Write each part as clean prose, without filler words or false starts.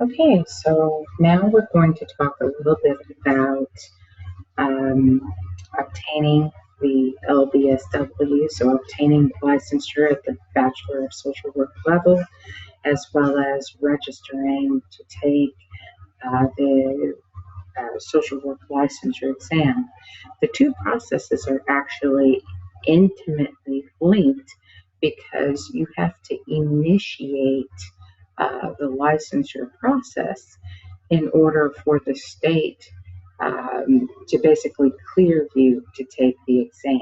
Okay, so now we're going to talk a little bit about um, obtaining the LBSW, so obtaining licensure at the Bachelor of Social Work level, as well as registering to take the social work licensure exam. The two processes are actually intimately linked because you have to initiate the licensure process in order for the state to basically clear you to take the exam.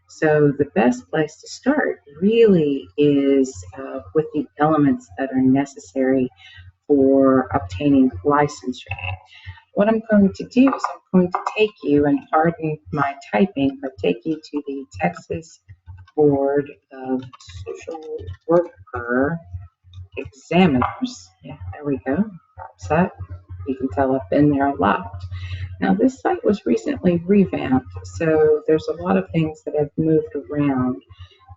So the best place to start really is with the elements that are necessary for obtaining licensure. What I'm going to do is I'm going to take you, and pardon my typing, but take you to the Texas Board of Social Worker Examiners. Yeah, there we go. That. You can tell I've been there a lot. Now, this site was recently revamped, so there's a lot of things that have moved around.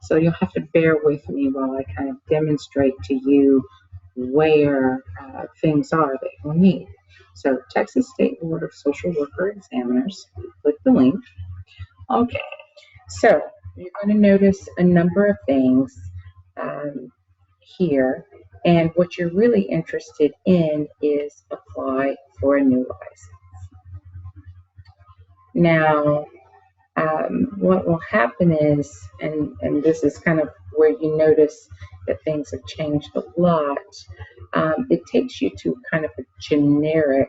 So you'll have to bear with me while I kind of demonstrate to you where things are that you'll need. So Texas State Board of Social Worker Examiners, click the link. Okay, so you're going to notice a number of things here, and what you're really interested in is apply for a new license. Now, what will happen is, and this is kind of where you notice that things have changed a lot, it takes you to kind of a generic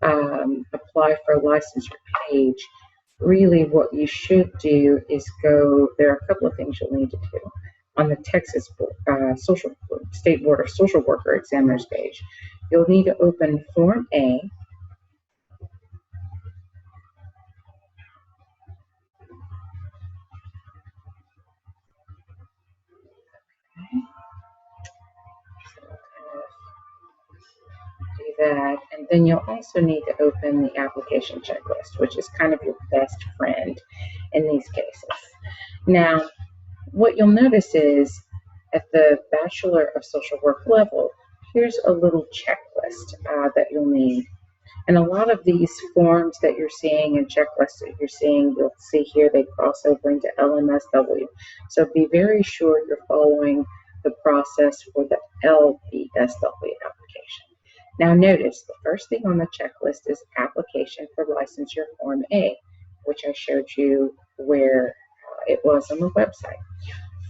apply for a licensure page. Really what you should do is go, there are a couple of things you'll need to do. On the Texas State Board of Social Worker Examiners page, you'll need to open Form A. Do that, and then you'll also need to open the application checklist, which is kind of your best friend in these cases. Now, what you'll notice is at the Bachelor of Social Work level, here's a little checklist that you'll need. And a lot of these forms that you're seeing and checklists that you're seeing, you'll see here they cross over into LMSW. So be very sure you're following the process for the LBSW application. Now notice the first thing on the checklist is application for licensure Form A, which I showed you where it was on the website.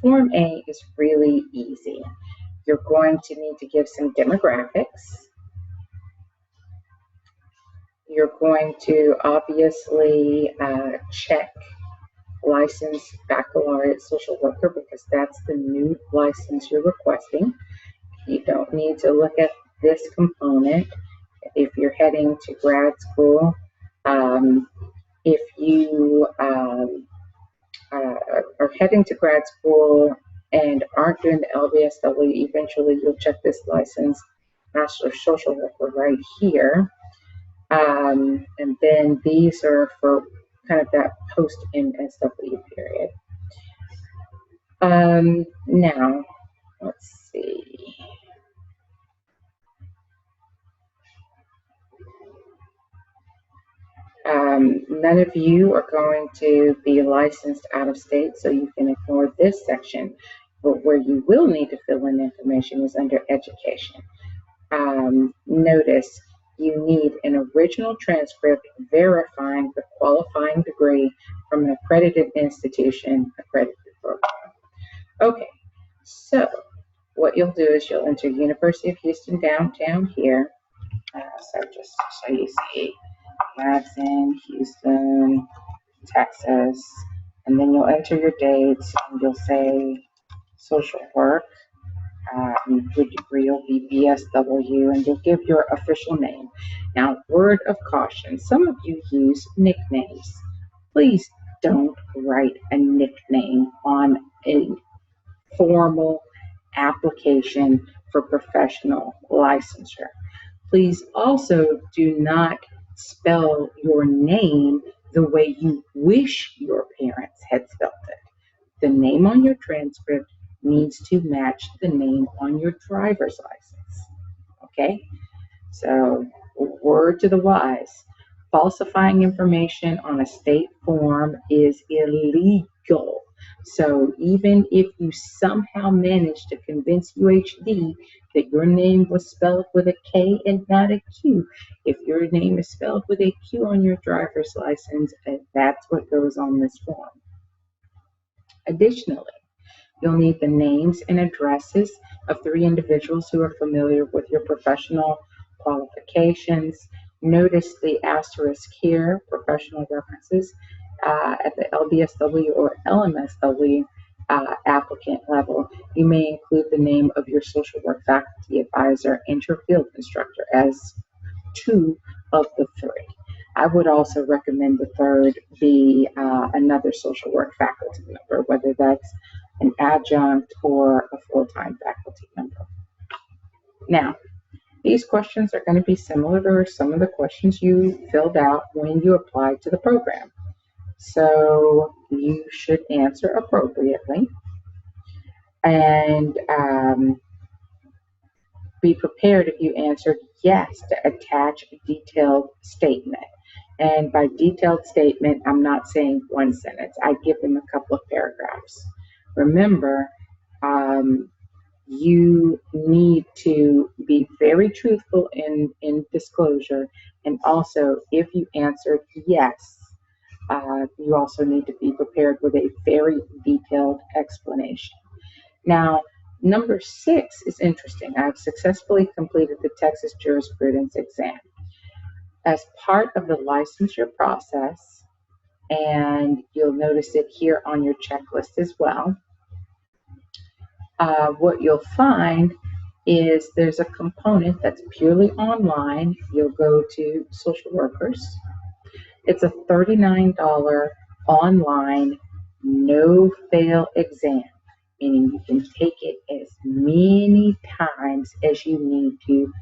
Form A is really easy. You're going to need to give some demographics. You're going to obviously check licensed baccalaureate social worker because that's the new license you're requesting. You don't need to look at this component if you're heading to grad school. If you are heading to grad school and aren't doing the LBSW, eventually you'll check this license, Master of Social Worker right here. And then these are for kind of that post-MSW period. Now, let's see. None of you are going to be licensed out of state, so you can ignore this section. But where you will need to fill in information is under education. Notice you need an original transcript verifying the qualifying degree from an accredited institution, accredited program. Okay, so what you'll do is you'll enter University of Houston downtown here. So just so you see, Madison, Houston, Texas, and then you'll enter your dates and you'll say social work. Your degree will be BSW, and you'll give your official name. Now, word of caution, some of you use nicknames. Please don't write a nickname on a formal application for professional licensure. Please also do not spell your name the way you wish your parents had spelled it. The name on your transcript needs to match the name on your driver's license. Okay, so word to the wise, falsifying information on a state form is illegal. So even if you somehow manage to convince UHD that your name was spelled with a K and not a Q, if your name is spelled with a Q on your driver's license, that's what goes on this form. Additionally, you'll need the names and addresses of 3 individuals who are familiar with your professional qualifications. Notice the asterisk here, professional references, at the LBSW or LMSW applicant level. You may include the name of your social work faculty advisor and your field instructor as 2 of the 3. I would also recommend the third be another social work faculty member, whether that's an adjunct or a full-time faculty member. Now, these questions are going to be similar to some of the questions you filled out when you applied to the program. So you should answer appropriately and be prepared if you answered yes to attach a detailed statement. And by detailed statement, I'm not saying one sentence. I give them a couple of paragraphs. Remember, you need to be very truthful in disclosure. And also, if you answered yes, you also need to be prepared with a very detailed explanation. Now, number 6 is interesting. I've successfully completed the Texas jurisprudence exam. As part of the licensure process, and you'll notice it here on your checklist as well, what you'll find is there's a component that's purely online. You'll go to social workers. It's a $39 online no-fail exam, meaning you can take it as many times as you need to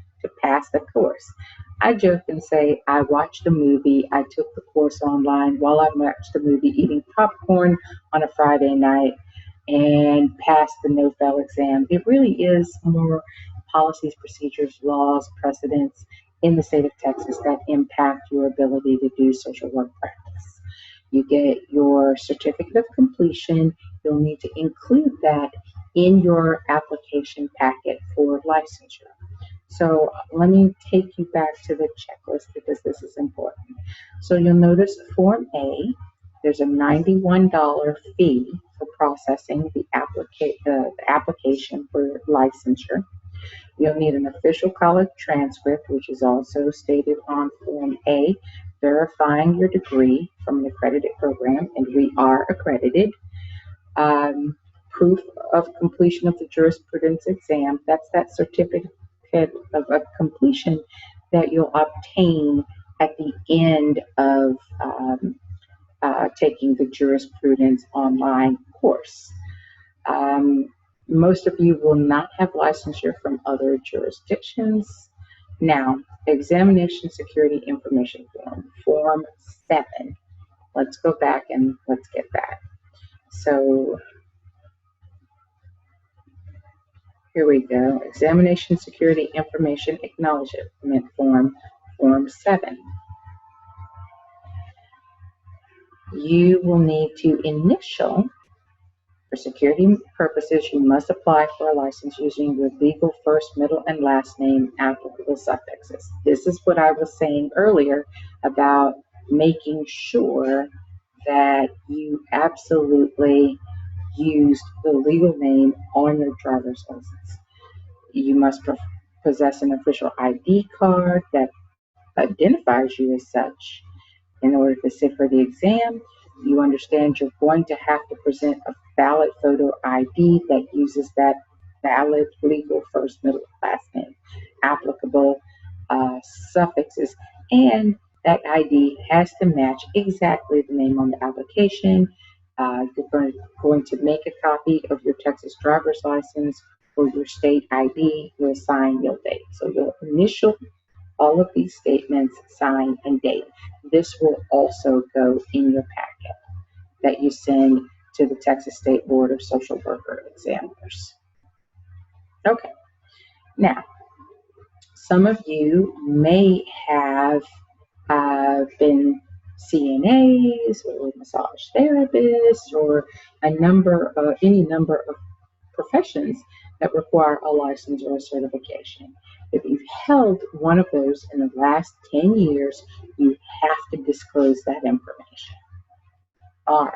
pass the course. I joke and say I watched a movie. I took the course online while I watched the movie, eating popcorn on a Friday night, and passed the no-fail exam. It really is more policies, procedures, laws, precedents in the state of Texas that impact your ability to do social work practice. You get your certificate of completion. You'll need to include that in your application packet for licensure. So let me take you back to the checklist because this is important. So you'll notice Form A, there's a $91 fee for processing the application for licensure. You'll need an official college transcript, which is also stated on Form A, verifying your degree from an accredited program, and we are accredited. Proof of completion of the jurisprudence exam, that's that certificate of completion that you'll obtain at the end of taking the jurisprudence online course. Most of you will not have licensure from other jurisdictions. Now, examination security information form, Form 7. Let's go back and let's get that. So here we go. Examination security information acknowledgement form, Form 7. You will need to initial. For security purposes, you must apply for a license using your legal first, middle, and last name applicable suffixes. This is what I was saying earlier about making sure that you absolutely used the legal name on your driver's license. You must possess an official ID card that identifies you as such. In order to sit for the exam, you understand you're going to have to present a valid photo ID that uses that valid legal first, middle, last name, applicable suffixes, and that ID has to match exactly the name on the application. You're going to make a copy of your Texas driver's license or your state ID. You'll sign, you'll date. So you'll initial all of these statements, sign, and date. This will also go in your packet that you send to the Texas State Board of Social Worker Examiners. Okay, now, Some of you may have been CNAs or massage therapists or any number of professions that require a license or a certification. If you've held one of those in the last 10 years, you have to disclose that information. All right.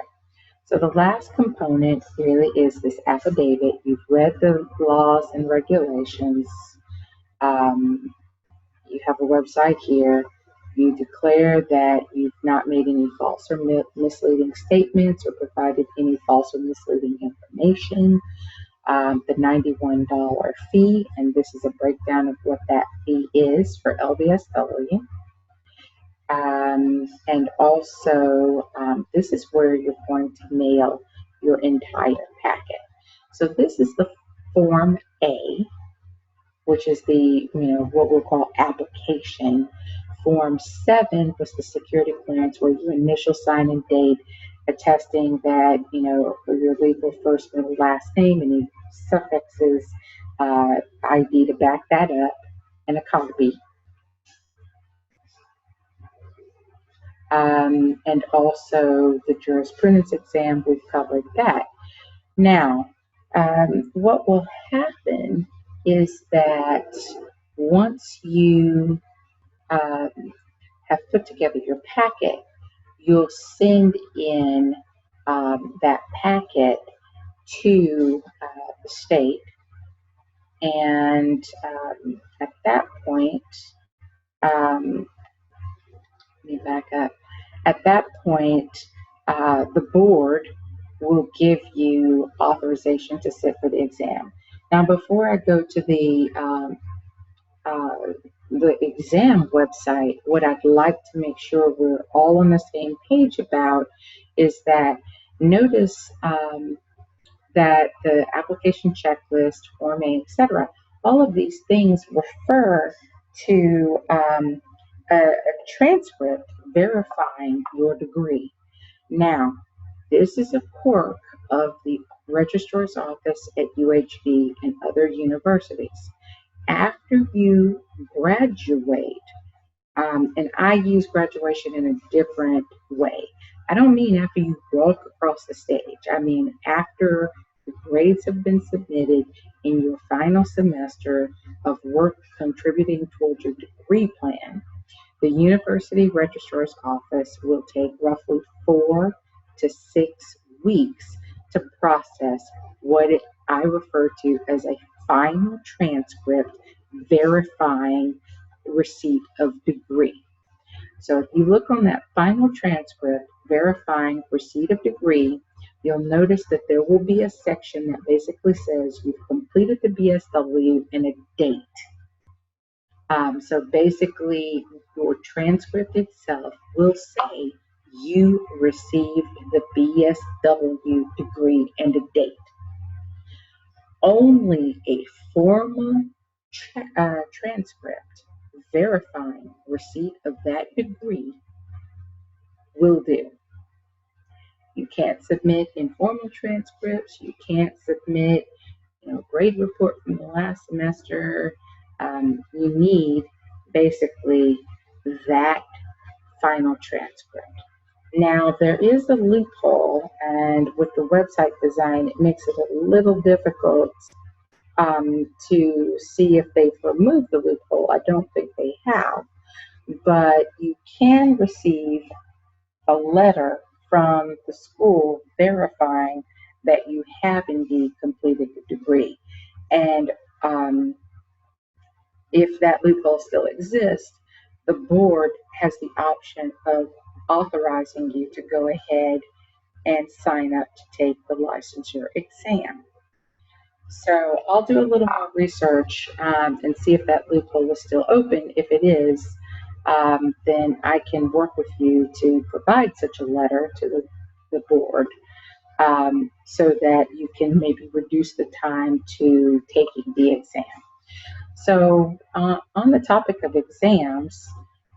So the last component really is this affidavit. You've read the laws and regulations. Um, you have a website here. You declare that you've not made any false or misleading statements or provided any false or misleading information. The $91 fee, and this is a breakdown of what that fee is for LBSW. And also, this is where you're going to mail your entire packet. So this is the Form A, which is the, what we'll call application. Form 7 was the security clearance, where you initial sign and date attesting that, for your legal first, middle, last name, any suffixes, ID to back that up, and a copy. And also the jurisprudence exam, we've covered that. Now, what will happen is that once you have put together your packet, you'll send in that packet to the state, and at that point, let me back up. At that point, the board will give you authorization to sit for the exam. Now, before I go to the exam website, what I'd like to make sure we're all on the same page about is that notice that the application checklist, Form A, etc., all of these things refer to a transcript verifying your degree. Now, this is a quirk of the registrar's office at UHD and other universities. After you graduate, and I use graduation in a different way. I don't mean after you walk across the stage. I mean after the grades have been submitted in your final semester of work contributing towards your degree plan. The university registrar's office will take roughly 4 to 6 weeks to process what I refer to as a final transcript verifying receipt of degree. So if you look on that final transcript verifying receipt of degree, you'll notice that there will be a section that basically says you've completed the BSW and a date. So basically, your transcript itself will say you received the BSW degree and a date. Only a formal transcript verifying receipt of that degree will do. You can't submit informal transcripts. You can't submit, grade report from the last semester. You need basically that final transcript. Now, there is a loophole, and with the website design, it makes it a little difficult to see if they've removed the loophole. I don't think they have, but you can receive a letter from the school verifying that you have indeed completed the degree. And if that loophole still exists, the board has the option of authorizing you to go ahead and sign up to take the licensure exam. So I'll do a little more research and see if that loophole is still open. If it is, then I can work with you to provide such a letter to the board so that you can maybe reduce the time to taking the exam. So on the topic of exams,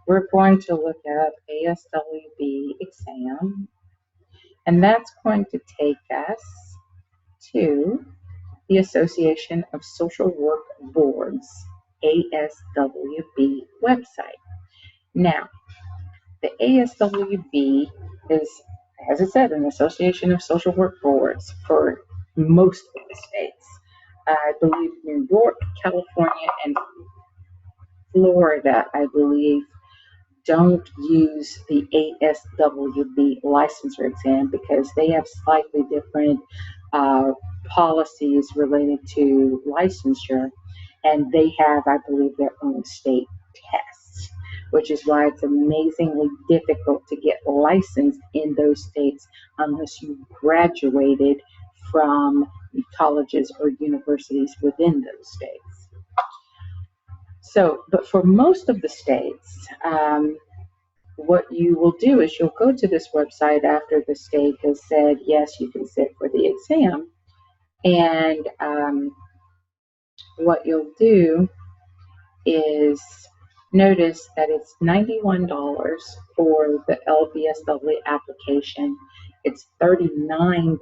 we're going to look at ASWB exam, and that's going to take us to the Association of Social Work Boards. ASWB website. Now, the ASWB is, as it said, an Association of Social Work Boards for most of the states. I believe New York, California, and Florida, I believe, don't use the ASWB licensure exam because they have slightly different uh, policies related to licensure, and they have, I believe, their own state tests, which is why it's amazingly difficult to get licensed in those states unless you graduated from colleges or universities within those states. So, but for most of the states, what you will do is you'll go to this website after the state has said, yes, you can sit for the exam. And what you'll do is notice that it's $91 for the LBSW application. It's $39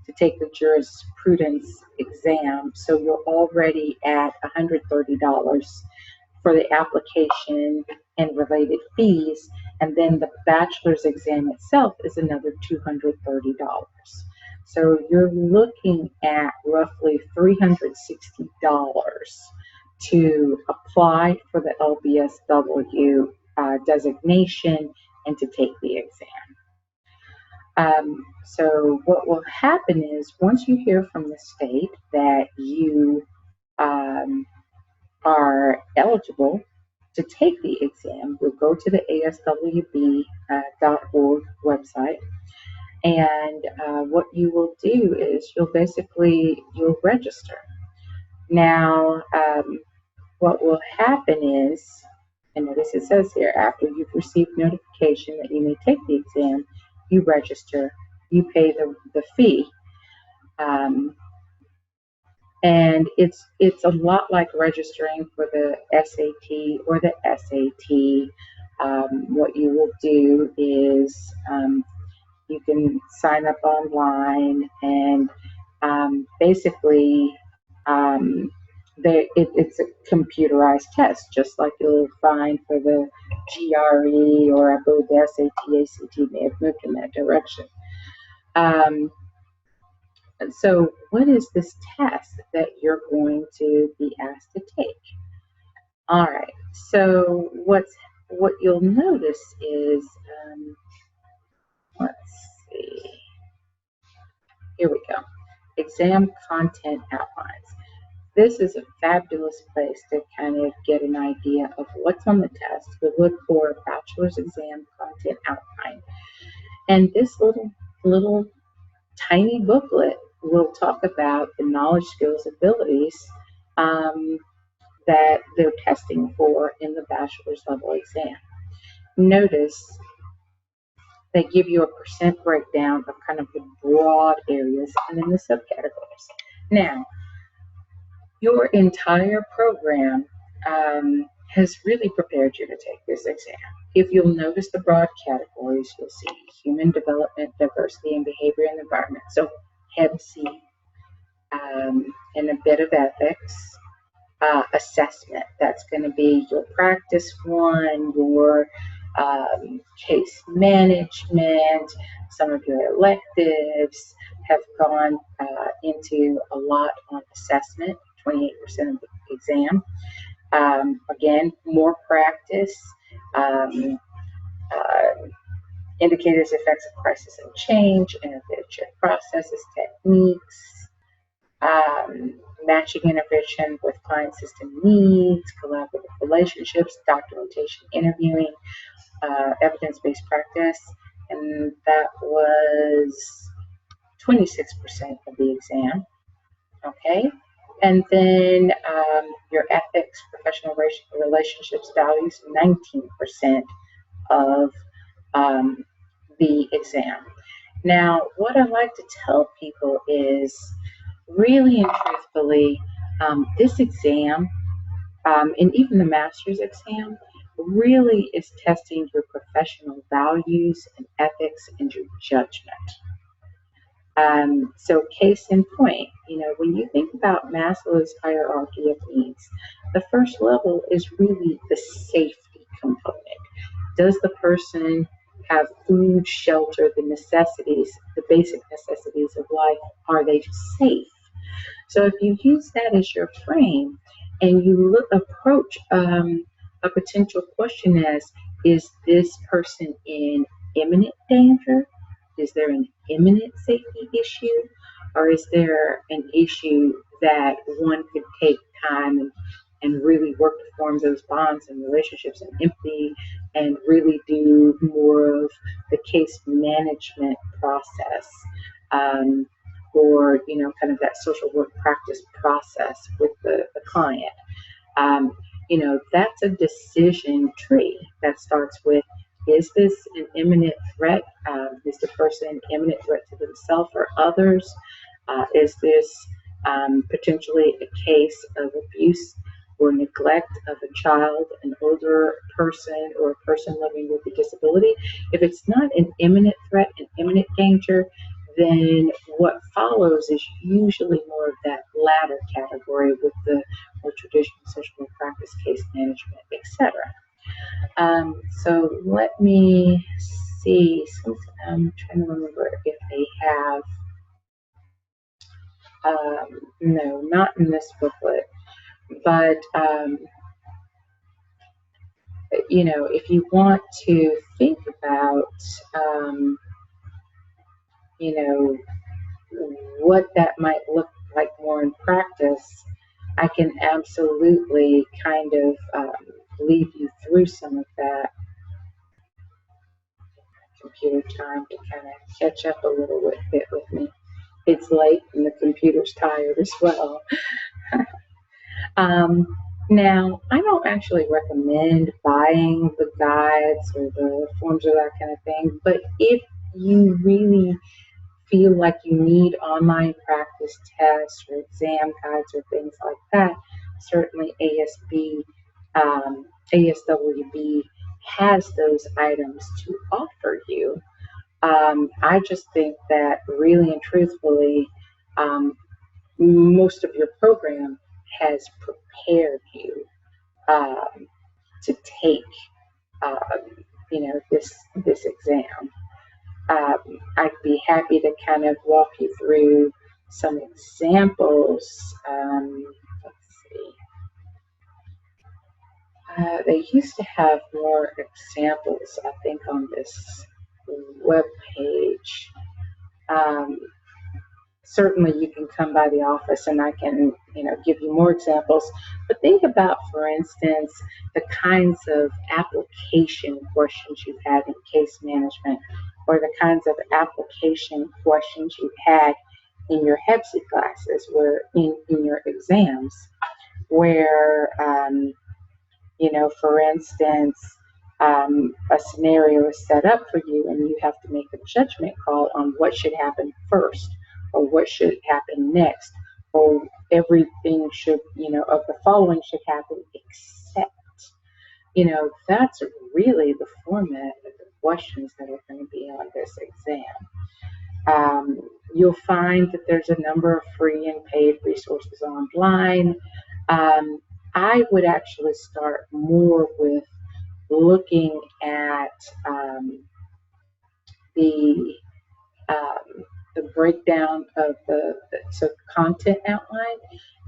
to take the jurisprudence exam. So you're already at $130 for the application and related fees. And then the bachelor's exam itself is another $230. So you're looking at roughly $360 to apply for the LBSW designation and to take the exam. So what will happen is once you hear from the state that you are eligible to take the exam, you'll go to the ASWB.org website, and what you will do is you'll register. Now, what will happen is, and notice it says here, after you've received notification that you may take the exam, you register, you pay the fee. And it's a lot like registering for the SAT or the SAT. What you will do is you can sign up online, and basically it's a computerized test, just like you'll find for the GRE, or I believe the SAT, ACT may have moved in that direction. So what is this test that you're going to be asked to take? All right, so what you'll notice is, let's see, here we go, exam content outlines. This is a fabulous place to kind of get an idea of what's on the test. We look for a bachelor's exam content outline. And this little tiny booklet will talk about the knowledge, skills, abilities that they're testing for in the bachelor's level exam. Notice they give you a percent breakdown of kind of the broad areas and then the subcategories. Now, your entire program has really prepared you to take this exam. If you'll notice the broad categories, you'll see human development, diversity, and behavior and environment. So HEBC, and a bit of ethics. Assessment, that's going to be your practice one, your case management. Some of your electives have gone into a lot on assessment, 28% of the exam. Again, more practice, indicators, effects of crisis and change, intervention processes, techniques, matching intervention with client system needs, collaborative relationships, documentation, interviewing, evidence-based practice, and that was 26% of the exam. Okay, and then your ethics, professional relationships, values, 19% of the exam. Now, what I like to tell people is, really and truthfully, this exam, and even the master's exam, really is testing your professional values and ethics and your judgment. So case in point, When you think about Maslow's hierarchy of needs, the first level is really the safety component. Does the person have food, shelter, the necessities, the basic necessities of life? Are they safe? So if you use that as your frame and you approach a potential question as, is this person in imminent danger? Is there an imminent safety issue? Or is there an issue that one could take time and really work to form those bonds and relationships and empathy and really do more of the case management process? Or kind of that social work practice process with the client. um, that's a decision tree that starts with, is this an imminent threat? Is the person an imminent threat to themselves or others? Is this potentially a case of abuse or neglect of a child, an older person, or a person living with a disability? If it's not an imminent threat, an imminent danger, then what follows is usually more of that latter category with the more traditional social work practice, case management, etc. So let me see. I'm trying to remember if they have. No, not in this booklet. But if you want to think about, you know, what that might look like more in practice, I can absolutely kind of lead you through some of that. Computer time to kind of catch up a little bit with me. It's late and the computer's tired as well. um, Now, I don't actually recommend buying the guides or the forms or that kind of thing, but if you really feel like you need online practice tests or exam guides or things like that, certainly ASWB has those items to offer you. I just think that really and truthfully, um, most of your program has prepared you um, to take, this exam. I'd be happy to kind of walk you through some examples. Let's see. They used to have more examples, I think, on this web page. Um, Certainly, you can come by the office and I can, give you more examples. But think about, for instance, the kinds of application questions you've had in case management, or the kinds of application questions you've had in your HEPSI classes, where in your exams, where for instance, a scenario is set up for you and you have to make a judgment call on what should happen first or what should happen next, or everything should, of the following should happen except, that's really the format of the questions that are going to be on this exam. You'll find that there's a number of free and paid resources online. I would actually start more with looking at the the breakdown of the content outline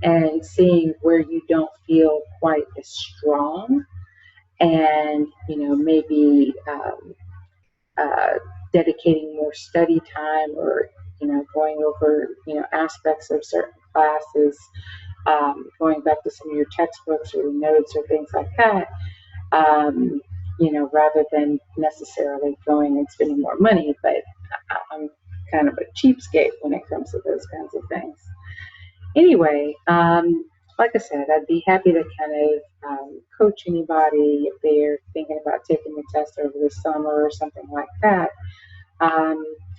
and seeing where you don't feel quite as strong, and maybe dedicating more study time, or going over aspects of certain classes, going back to some of your textbooks or notes or things like that, rather than necessarily going and spending more money. But I'm kind of a cheapskate when it comes to those kinds of things. Anyway, like I said, I'd be happy to kind of coach anybody if they're thinking about taking the test over the summer or something like that.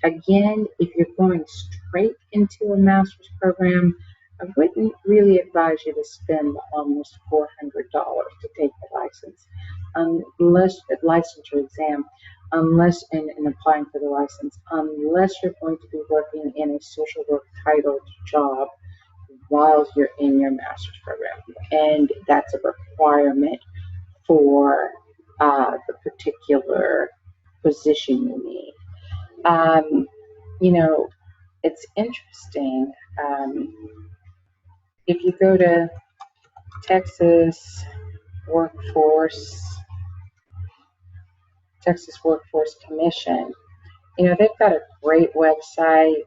Again, if you're going straight into a master's program, I wouldn't really advise you to spend almost $400 to take the license, unless the licensure exam, unless in applying for the license, unless you're going to be working in a social work titled job, while you're in your master's program. And that's a requirement for the particular position you need. Um, you know, it's interesting. If you go to Texas Workforce, Texas Workforce Commission, they've got a great website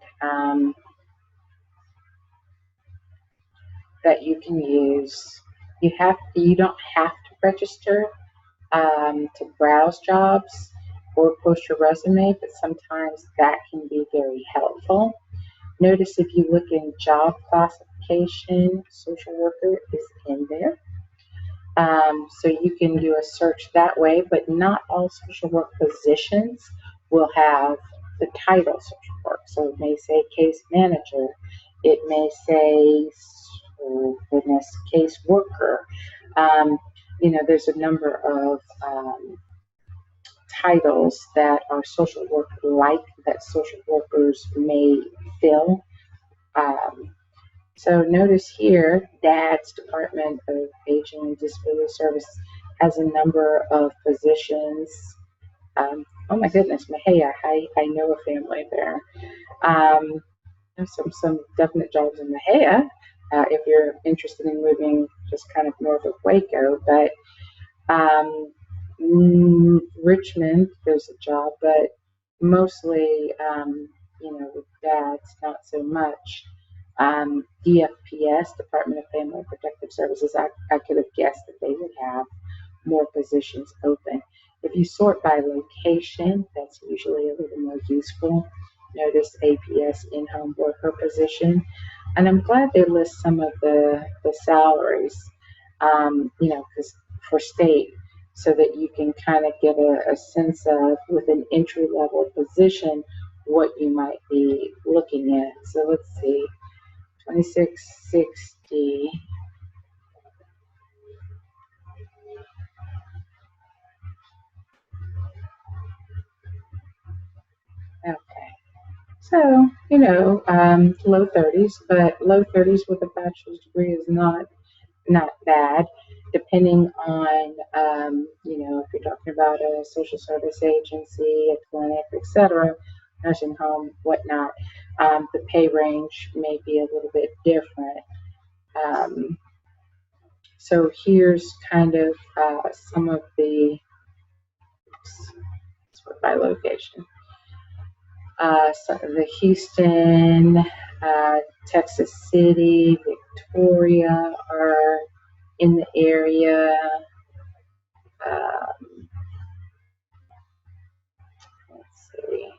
that you can use. You don't have to register to browse jobs or post your resume, but sometimes that can be very helpful. Notice if you look in job classification, social worker is in there. So you can do a search that way, but not all social work positions will have the title social work. So it may say case manager, it may say, oh goodness, case worker. There's a number of titles that are social work like that social workers may fill. So notice here, DAD's Department of Aging and Disability Services has a number of positions. Oh my goodness, Mahia, I know a family there. There's some definite jobs in Mahia if you're interested in moving just kind of north of Waco. But Richmond, there's a job, but mostly, with DAD's, not so much. DFPS, Department of Family and Protective Services, I could have guessed that they would have more positions open. If you sort by location, that's usually a little more useful. Notice APS in-home worker position. And I'm glad they list some of the salaries, because for state, so that you can kind of get a sense of, with an entry-level position, what you might be looking at. So let's see. 2660. Okay. So, low 30s, but low 30s with a bachelor's degree is not bad, depending on, if you're talking about a social service agency, a clinic, etc., nursing home, whatnot. The pay range may be a little bit different. So here's kind of some of the, by location. So the Houston, Texas City, Victoria are in the area. Let's see.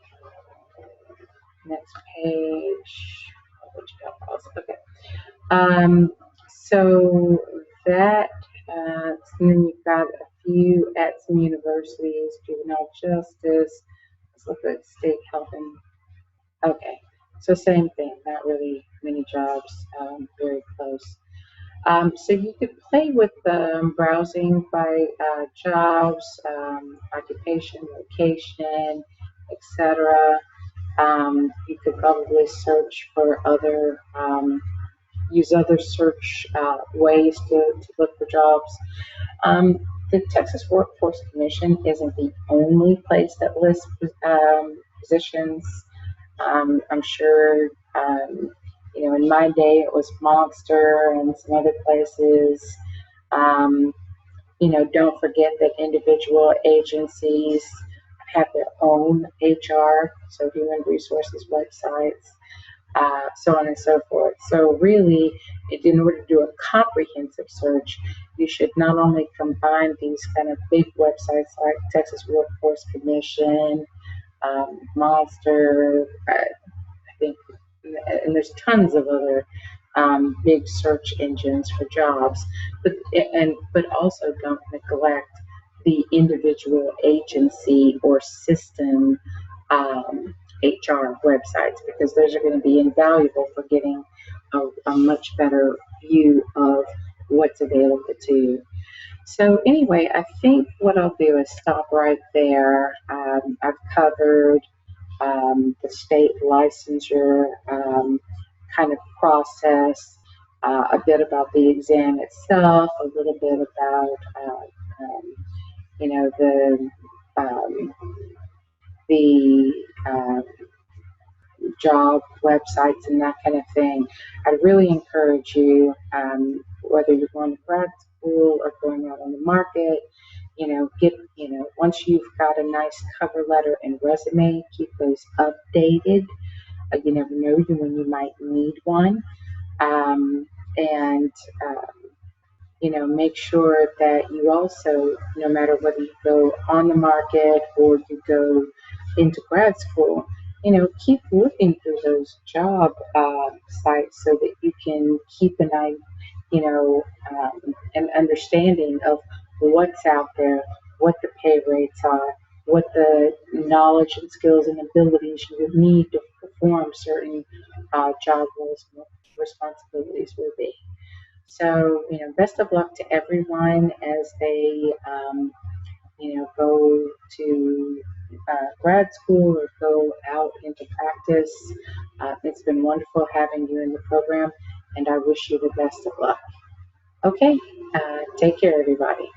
Next page. Okay. So that, and then you've got a few at some universities, juvenile justice. Let's look at state health and, okay. So same thing, not really many jobs, very close. So you could play with browsing by jobs, occupation, location, etc. You could probably search for other, use other search ways to look for jobs. The Texas Workforce Commission isn't the only place that lists positions. I'm sure, in my day it was Monster and some other places. Don't forget that individual agencies have their own HR, so human resources websites, so on and so forth. So really, in order to do a comprehensive search, you should not only combine these kind of big websites like Texas Workforce Commission, Monster, I think, and there's tons of other big search engines for jobs, but also don't neglect the individual agency or system HR websites, because those are going to be invaluable for getting a much better view of what's available to you. So anyway, I think what I'll do is stop right there. I've covered the state licensure kind of process. a bit about the exam itself, a little bit about, you know, um, the job websites and that kind of thing. I'd really encourage you, whether you're going to grad school or going out on the market, once you've got a nice cover letter and resume, keep those updated. You never know when you might need one. And make sure that you also, no matter whether you go on the market or you go into grad school, keep looking through those job sites so that you can keep an eye, an understanding of what's out there, what the pay rates are, what the knowledge and skills and abilities you would need to perform certain job roles and responsibilities will be. So, best of luck to everyone as they, go to grad school or go out into practice. It's been wonderful having you in the program, and I wish you the best of luck. Okay, take care, everybody.